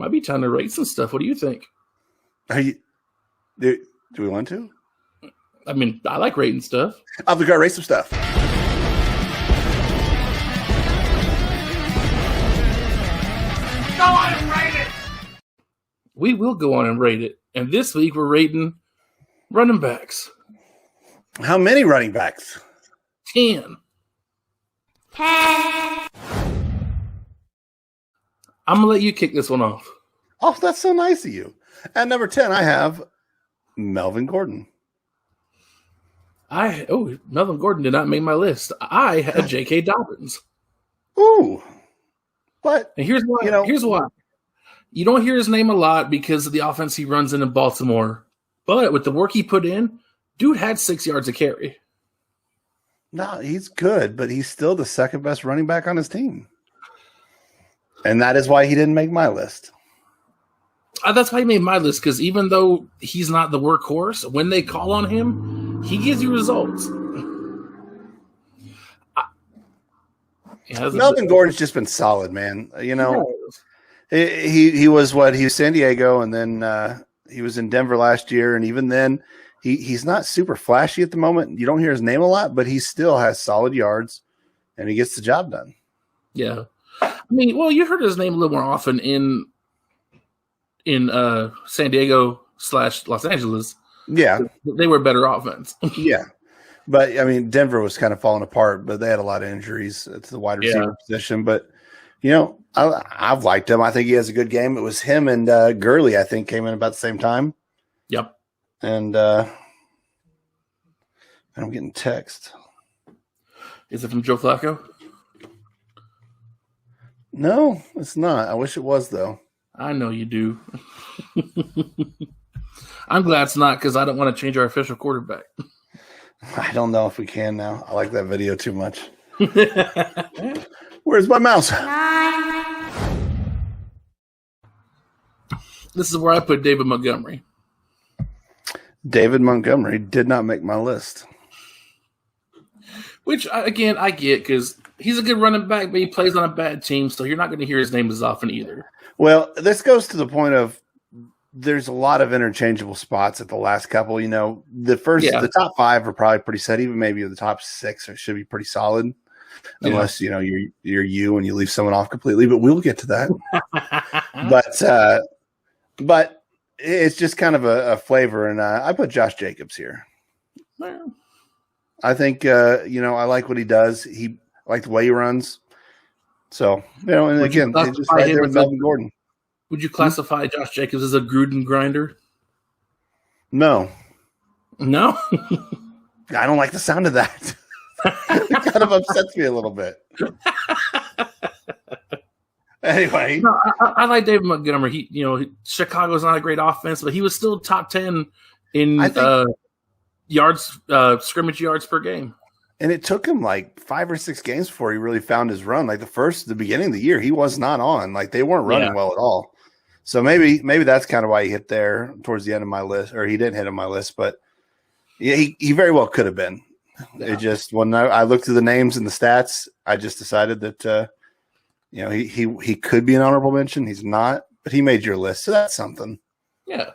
might be time to rate some stuff. What do you think? Do we want to? I mean, I like rating stuff. We got to rate some stuff. Go on and rate it. We will go on and rate it. And this week we're rating running backs. How many running backs? 10. I'm going to let you kick this one off. Oh, that's so nice of you. At number 10, I have Melvin Gordon. Melvin Gordon did not make my list. I had J.K. Dobbins. Ooh. But, and here's why. Here's why. You don't hear his name a lot because of the offense he runs in Baltimore. But with the work he put in, dude had 6 yards of carry. No, he's good, but he's still the second best running back on his team. And that is why he didn't make my list. That's why he made my list, because even though he's not the workhorse, when they call on him, he gives you results. Melvin Gordon's just been solid, man. He was San Diego, and then he was in Denver last year, and even then, he's not super flashy at the moment. You don't hear his name a lot, but he still has solid yards, and he gets the job done. Yeah. I mean, well, you heard his name a little more often in San Diego / Los Angeles. Yeah. They were better offense. Yeah. But, I mean, Denver was kind of falling apart, but they had a lot of injuries to the wide receiver position. But, I've liked him. I think he has a good game. It was him and Gurley, I think, came in about the same time. Yep. And I'm getting text. Is it from Joe Flacco? No, it's not. I wish it was, though. I know you do. I'm glad it's not, because I don't want to change our official quarterback. I don't know if we can now. I like that video too much. Where's my mouse? This is where I put David Montgomery. David Montgomery did not make my list. Which, again, I get, because he's a good running back, but he plays on a bad team, so you're not going to hear his name as often either. Well, this goes to the point of there's a lot of interchangeable spots at the last couple. The top 5 are probably pretty set. Even maybe the top 6 should be pretty solid, unless you're you and you leave someone off completely. But we'll get to that. but it's just kind of a flavor, and I put Josh Jacobs here. Well, I think I like what he does. I like the way he runs. So, and again, just right there with Melvin Gordon. Would you classify Josh Jacobs as a Gruden grinder? No. No? I don't like the sound of that. It kind of upsets me a little bit. Anyway. No, I like David Montgomery. Chicago's not a great offense, but he was still top 10 in yards, scrimmage yards per game. And it took him like 5 or 6 games before he really found his run. Like the beginning of the year, he was not on. Like they weren't running well at all. So maybe that's kind of why he hit there towards the end of my list, or he didn't hit on my list. But yeah, he very well could have been. Yeah. It just when I looked through the names and the stats, I just decided that he could be an honorable mention. He's not, but he made your list, so that's something. Yeah.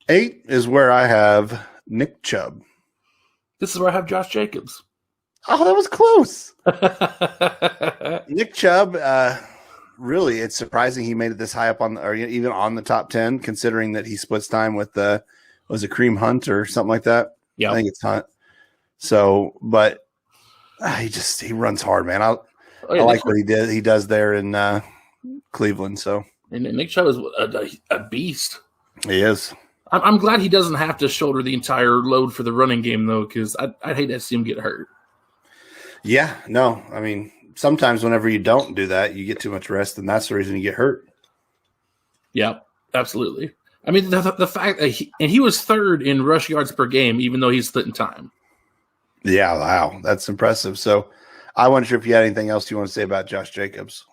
8 is where I have Nick Chubb. This is where I have Josh Jacobs. Oh, that was close. Nick Chubb, really, it's surprising he made it this high up or even on the top 10, considering that he splits time with was it Kareem Hunt or something like that? Yeah, I think it's Hunt. So, but he runs hard, man. I like what he does there in Cleveland. So, and Nick Chubb is a beast. He is. I'm glad he doesn't have to shoulder the entire load for the running game, though, because I'd hate to see him get hurt. Yeah, no. I mean, sometimes whenever you don't do that, you get too much rest, and that's the reason you get hurt. Yeah, absolutely. I mean, the fact that he was 3rd in rush yards per game, even though he's splitting time. Yeah, wow. That's impressive. So I wasn't sure if you had anything else you want to say about Josh Jacobs.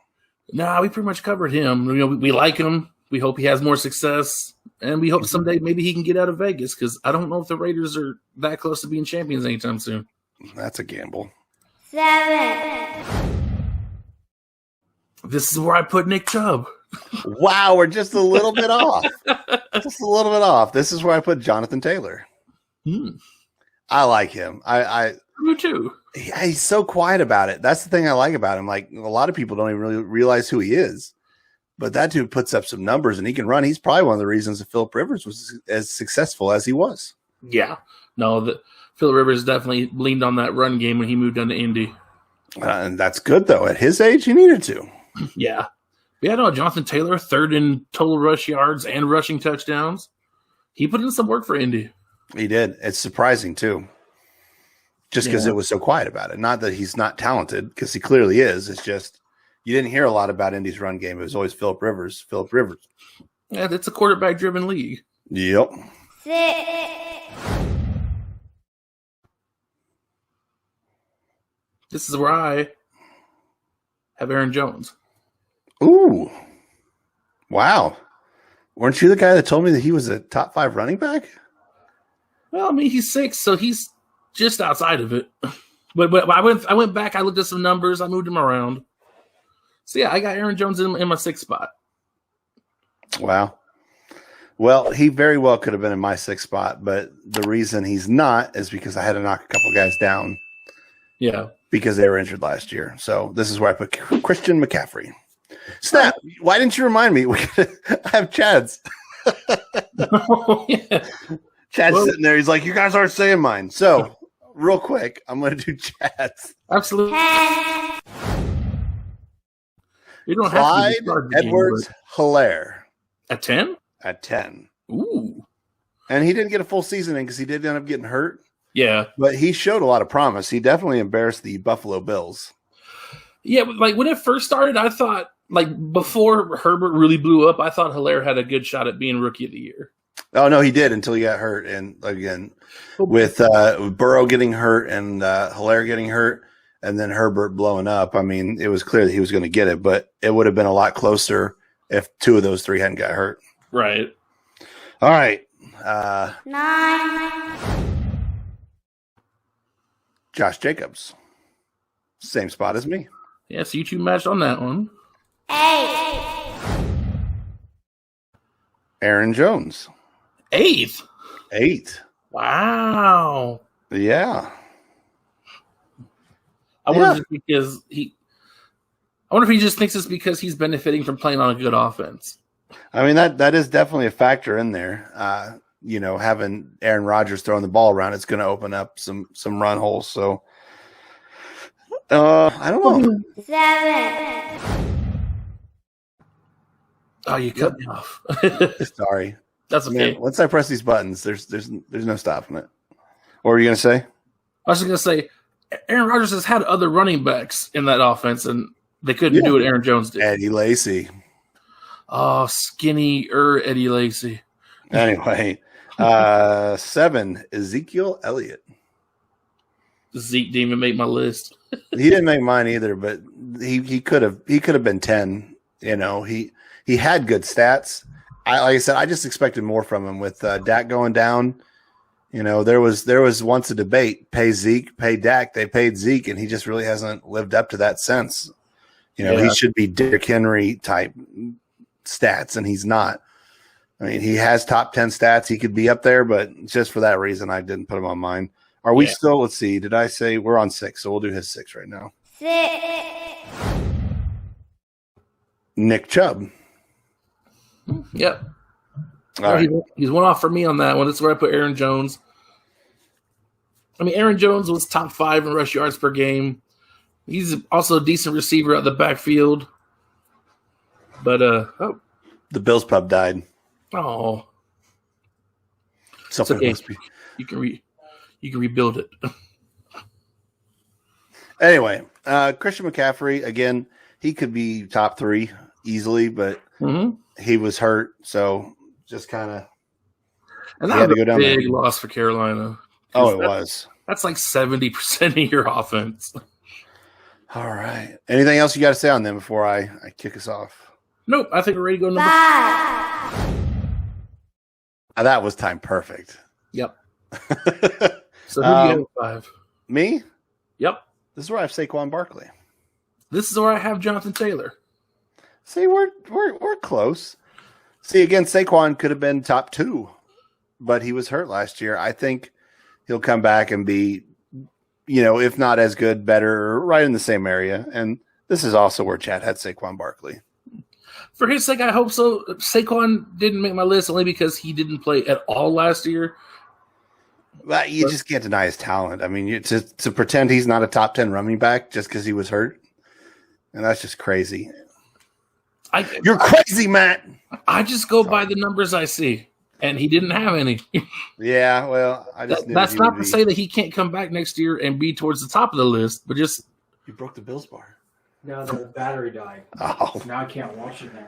No, we pretty much covered him. We like him. We hope he has more success. And we hope someday maybe he can get out of Vegas, because I don't know if the Raiders are that close to being champions anytime soon. That's a gamble. 7. This is where I put Nick Chubb. Wow, we're just a little bit off. Just a little bit off. This is where I put Jonathan Taylor. I like him. Me too. He's so quiet about it. That's the thing I like about him. Like, a lot of people don't even really realize who he is. But that dude puts up some numbers and he can run. He's probably one of the reasons that Philip Rivers was as successful as he was. Yeah. No, Phil Rivers definitely leaned on that run game when he moved down to Indy. And that's good, though. At his age, he needed to. Yeah. Yeah, no, Jonathan Taylor, third in total rush yards and rushing touchdowns. He put in some work for Indy. He did. It's surprising, too. Just because it was so quiet about it. Not that he's not talented, because he clearly is. It's just you didn't hear a lot about Indy's run game. It was always Philip Rivers. Philip Rivers. Yeah, it's a quarterback-driven league. Yep. This is where I have Aaron Jones. Ooh. Wow. Weren't you the guy that told me that he was a top 5 running back? Well, I mean, he's 6, so he's just outside of it. But I went back, I looked at some numbers, I moved him around. So yeah, I got Aaron Jones in my 6th spot. Wow. Well, he very well could have been in my 6th spot, but the reason he's not is because I had to knock a couple guys down. Yeah. Because they were injured last year. So this is where I put Christian McCaffrey. Snap! Why didn't you remind me? I have Chad's. Oh, yeah. Chad's sitting there. He's like, you guys aren't saying mine. So real quick, I'm going to do Chad's. Absolutely. You don't Clyde have to Edwards-Helaire. At 10? At 10. Ooh. And he didn't get a full season in because he did end up getting hurt. Yeah. But he showed a lot of promise. He definitely embarrassed the Buffalo Bills. Yeah, like when it first started, I thought, like before Herbert really blew up, I thought Helaire had a good shot at being Rookie of the Year. Oh, no, he did until he got hurt. And again, with Burrow getting hurt and Helaire getting hurt and then Herbert blowing up, I mean, it was clear that he was going to get it, but it would have been a lot closer if 2 of those 3 hadn't got hurt. Right. All right. 9. Josh Jacobs. Same spot as me. Yeah, so you two matched on that one. 8. Aaron Jones. 8th. 8. Wow. Yeah. I wonder if he just thinks it's because he's benefiting from playing on a good offense. I mean, that is definitely a factor in there. Having Aaron Rodgers throwing the ball around, it's going to open up some run holes. So, I don't know. 7. Oh, you cut me off. Sorry. That's okay. Man, once I press these buttons, there's no stopping it. What were you going to say? I was just going to say, Aaron Rodgers has had other running backs in that offense, and they couldn't do what Aaron Jones did. Eddie Lacy. Oh, skinny Eddie Lacy. Anyway, 7, Ezekiel Elliott. Zeke didn't even make my list. He didn't make mine either, but he could have been 10. He had good stats. Like I said, I just expected more from him with Dak going down. There was once a debate: pay Zeke, pay Dak. They paid Zeke, and he just really hasn't lived up to that sense. He should be Derrick Henry type stats, and he's not. I mean, he has top 10 stats. He could be up there, but just for that reason, I didn't put him on mine. Are we still? Let's see. Did I say we're on 6? So we'll do his 6 right now. 6. Nick Chubb. Yep. All right. He's one off for me on that one. That's where I put Aaron Jones. I mean, Aaron Jones was top 5 in rush yards per game. He's also a decent receiver at the backfield. But The Bills pub died. Oh, Something okay. must be. You can rebuild it. Anyway, Christian McCaffrey, again, he could be top 3 easily, but he was hurt, so just kind of and that was a big loss for Carolina. Oh, it was. That's like 70% of your offense. All right. Anything else you got to say on them before I kick us off? Nope. I think we're ready to go number 5. That was time perfect. Yep. So who do you have at 5? Me? Yep. This is where I have Saquon Barkley. This is where I have Jonathan Taylor. See, we're close. See, again, Saquon could have been top 2, but he was hurt last year. I think he'll come back and be, if not as good, better, right in the same area. And this is also where Chad had Saquon Barkley. For his sake, I hope so. Saquon didn't make my list only because he didn't play at all last year. But you just can't deny his talent. I mean, to pretend he's not a top 10 running back just because he was hurt, and that's just crazy. You're crazy, Matt. I just go by the numbers I see, and he didn't have any. Yeah, well, that's not to say that he can't come back next year and be towards the top of the list, but just you broke the Bills bar. No, the battery died. Oh, now I can't watch it now.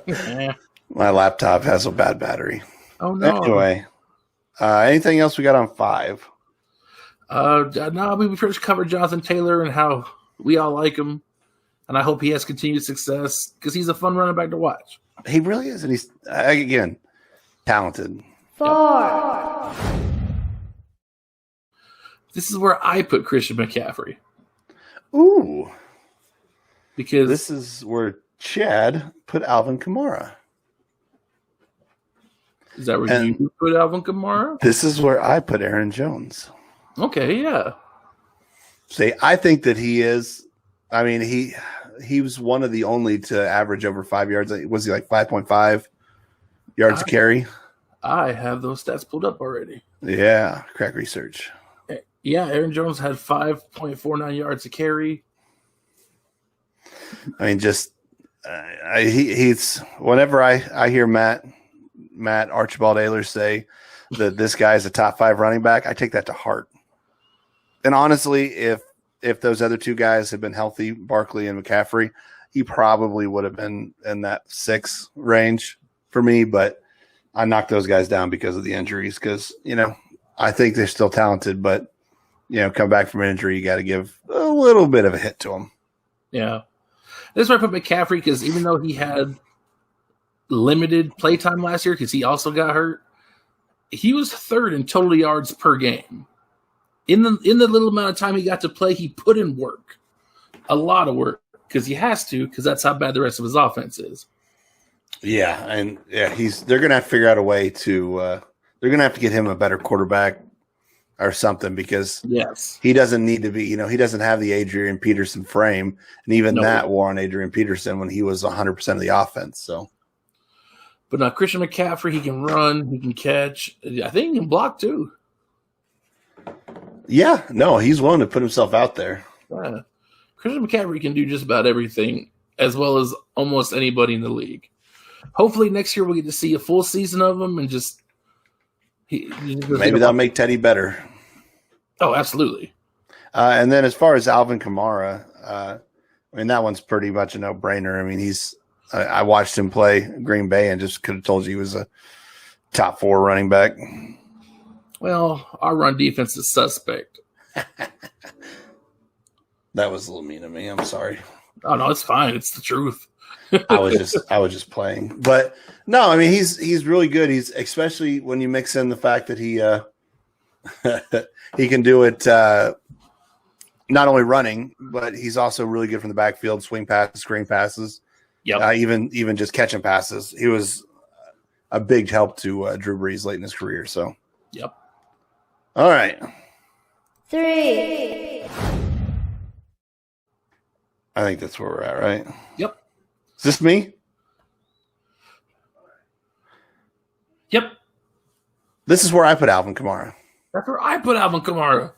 yeah. My laptop has a bad battery. Oh no. Anyway, anything else we got on 5? No, we pretty much covered Jonathan Taylor and how we all like him. And I hope he has continued success because he's a fun running back to watch. He really is. And he's, again, talented. 4. This is where I put Christian McCaffrey. Ooh. Because this is where Chad put Alvin Kamara. Is that where you put Alvin Kamara? This is where I put Aaron Jones. Okay, yeah. See, I think that he is. I mean, he was one of the only to average over 5 yards. Was he like 5.5 yards a carry? I have those stats pulled up already. Yeah, crack research. Yeah, Aaron Jones had 5.49 yards a carry. I mean, just he's whenever I hear Matt Archibald Ayler say that this guy is a top 5 running back, I take that to heart. And honestly, if those other 2 guys had been healthy, Barkley and McCaffrey, he probably would have been in that 6 range for me. But I knocked those guys down because of the injuries. Because I think they're still talented, but come back from an injury, you got to give a little bit of a hit to them. Yeah, this is where I put McCaffrey because even though he had limited play time last year because he also got hurt, he was 3rd in total yards per game. In the little amount of time he got to play, he put in work, a lot of work, because he has to, because that's how bad the rest of his offense is. Yeah, and they're going to have to figure out a way to they're going to have to get him a better quarterback or something because he doesn't need to be, he doesn't have the Adrian Peterson frame, and even that wore on Adrian Peterson when he was 100% of the offense. So, but now Christian McCaffrey, he can run, he can catch, I think he can block too. Yeah, no, he's willing to put himself out there. Yeah. Christian McCaffrey can do just about everything, as well as almost anybody in the league. Hopefully next year we'll get to see a full season of him and just maybe that'll make Teddy better. Oh, absolutely. And then as far as Alvin Kamara, I mean, that one's pretty much a no-brainer. I mean, I watched him play Green Bay and just could have told you he was a top 4 running back. Well, our run defense is suspect. That was a little mean of me. I'm sorry. Oh no, it's fine. It's the truth. I was just playing. But no, I mean he's really good. He's especially when you mix in the fact that he he can do it not only running, but he's also really good from the backfield, swing passes, screen passes. Yeah. Even just catching passes. He was a big help to Drew Brees late in his career. So. Yep. All right. 3. I think that's where we're at, right? Yep. Is this me? Yep. This is where I put Alvin Kamara. That's where I put Alvin Kamara.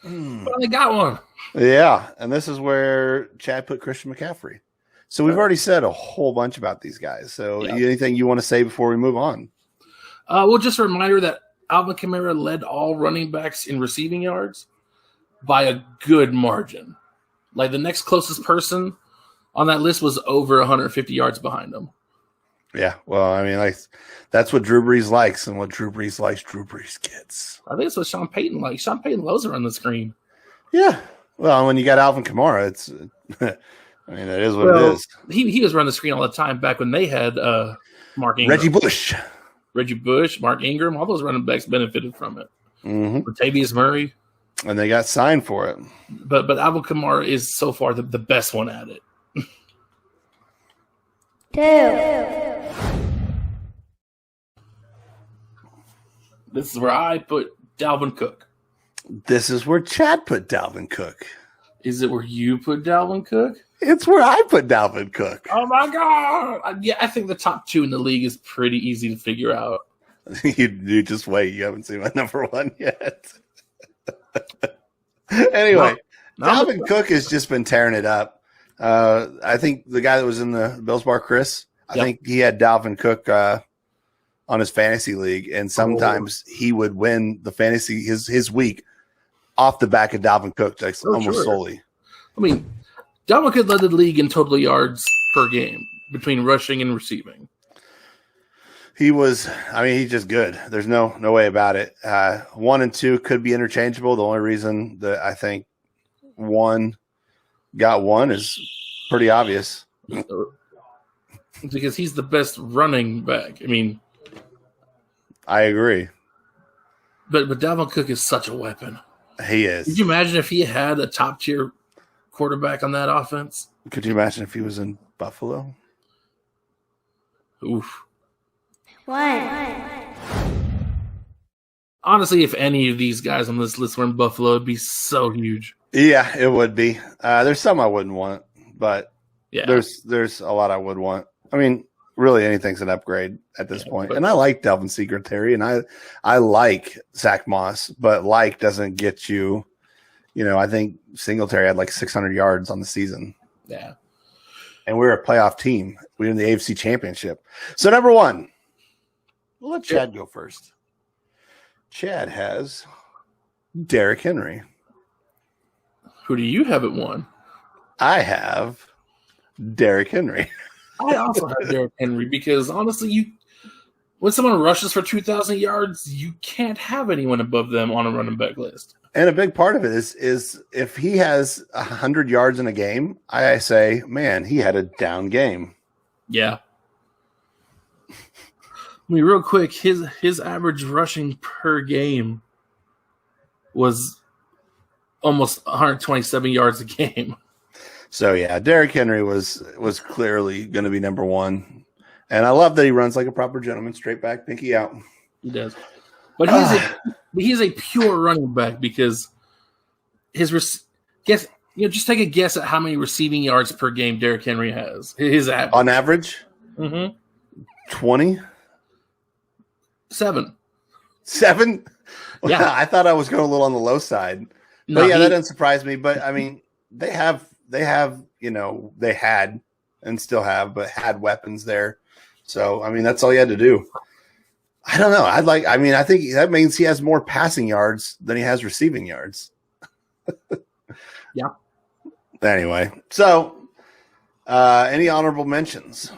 Finally got one. Yeah, and this is where Chad put Christian McCaffrey. So we've already said a whole bunch about these guys. So anything you want to say before we move on? Well, just a reminder that Alvin Kamara led all running backs in receiving yards by a good margin. Like the next closest person on that list was over 150 yards behind him. Yeah, well, I mean, like that's what Drew Brees likes, and what Drew Brees likes, Drew Brees gets. I think it's what Sean Payton likes. Sean Payton loves to run the screen. Yeah, well, when you got Alvin Kamara, it's. I mean, it is what it is. He was running the screen all the time back when they had Mark Ingram, Reggie Bush, Mark Ingram. All those running backs benefited from it. Mm-hmm. Latavius Murray, and they got signed for it. But Alvin Kamara is so far the best one at it. 2, This is where I put Dalvin Cook. This is where Chad put Dalvin Cook. Is it where you put Dalvin Cook? It's where I put Dalvin Cook. Oh my god! Yeah, I think the top 2 in the league is pretty easy to figure out. You just wait. You haven't seen my number 1 yet. Anyway, Dalvin Cook has just been tearing it up. I think the guy that was in the Bills Bar, Chris, I think he had Dalvin Cook on his fantasy league, and sometimes he would win the fantasy his week off the back of Dalvin Cook, like almost solely. I mean, Dalvin Cook led the league in total yards per game between rushing and receiving. He's just good. There's no way about it. 1 and 2 could be interchangeable. The only reason that I think 1 got 1 is pretty obvious. Because he's the best running back. I mean, I agree. But Dalvin Cook is such a weapon. He is. Could you imagine if he had a top tier quarterback on that offense? Could you imagine if he was in Buffalo? Oof. 1, Honestly, if any of these guys on this list were in Buffalo, it'd be so huge. Yeah, it would be. There's some I wouldn't want, but Yeah. there's a lot I would want. I mean, really anything's an upgrade at this point. And I like Delvin Singletary, and I like Zach Moss, but like doesn't get you. I think Singletary had like 600 yards on the season. Yeah. And we're a playoff team. We're in the AFC Championship. So number 1, we'll let Chad go first. Chad has Derrick Henry. Who do you have at 1? I have Derrick Henry. I also have Derrick Henry because honestly, when someone rushes for 2,000 yards, you can't have anyone above them on a running back list. And a big part of it is if he has 100 yards in a game, I say, man, he had a down game. Yeah. I mean, real quick, his average rushing per game was almost 127 yards a game. So yeah, Derrick Henry was clearly going to be number 1, and I love that he runs like a proper gentleman, straight back, pinky out. He does, but he's a pure running back because just take a guess at how many receiving yards per game Derrick Henry has. His average on average, 20, 7. Yeah, I thought I was going a little on the low side, but that doesn't surprise me. But I mean, they had and still have, but had weapons there. So, I mean, that's all you had to do. I don't know. I think that means he has more passing yards than he has receiving yards. Yeah. Anyway, so any honorable mentions?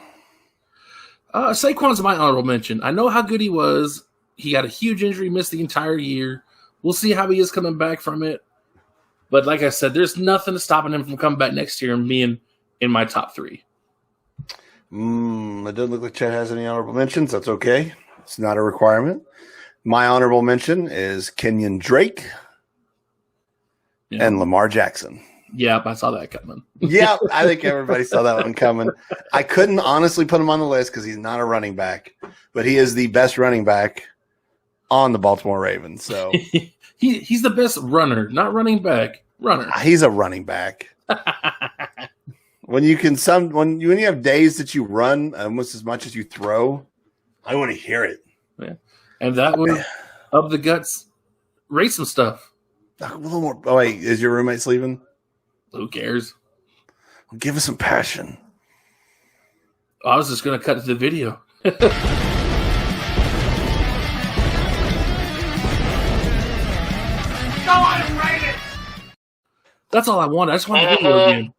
Saquon's my honorable mention. I know how good he was. He got a huge injury, missed the entire year. We'll see how he is coming back from it. But like I said, there's nothing stopping him from coming back next year and being in my top 3. It doesn't look like Chad has any honorable mentions. That's okay. It's not a requirement. My honorable mention is Kenyon Drake and Lamar Jackson. Yep, I saw that coming. Yeah, I think everybody saw that one coming. I couldn't honestly put him on the list because he's not a running back, but he is the best running back on the Baltimore Ravens. So he's the best runner, not running back. Runner. He's a running back. When you have days that you run almost as much as you throw, I want to hear it. Yeah, and that would up the guts, rate some stuff. A little more. Oh wait, is your roommate sleeping? Who cares? Give us some passion. I was just going to cut to the video. That's all I wanted. I just wanted the video again.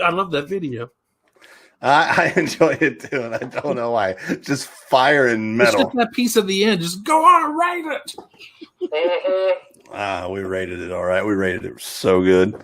I love that video. I enjoy it too, and I don't know why. Just fire and metal. It's just that piece at the end. Just go on, rate it. We rated it all right. We rated it so good.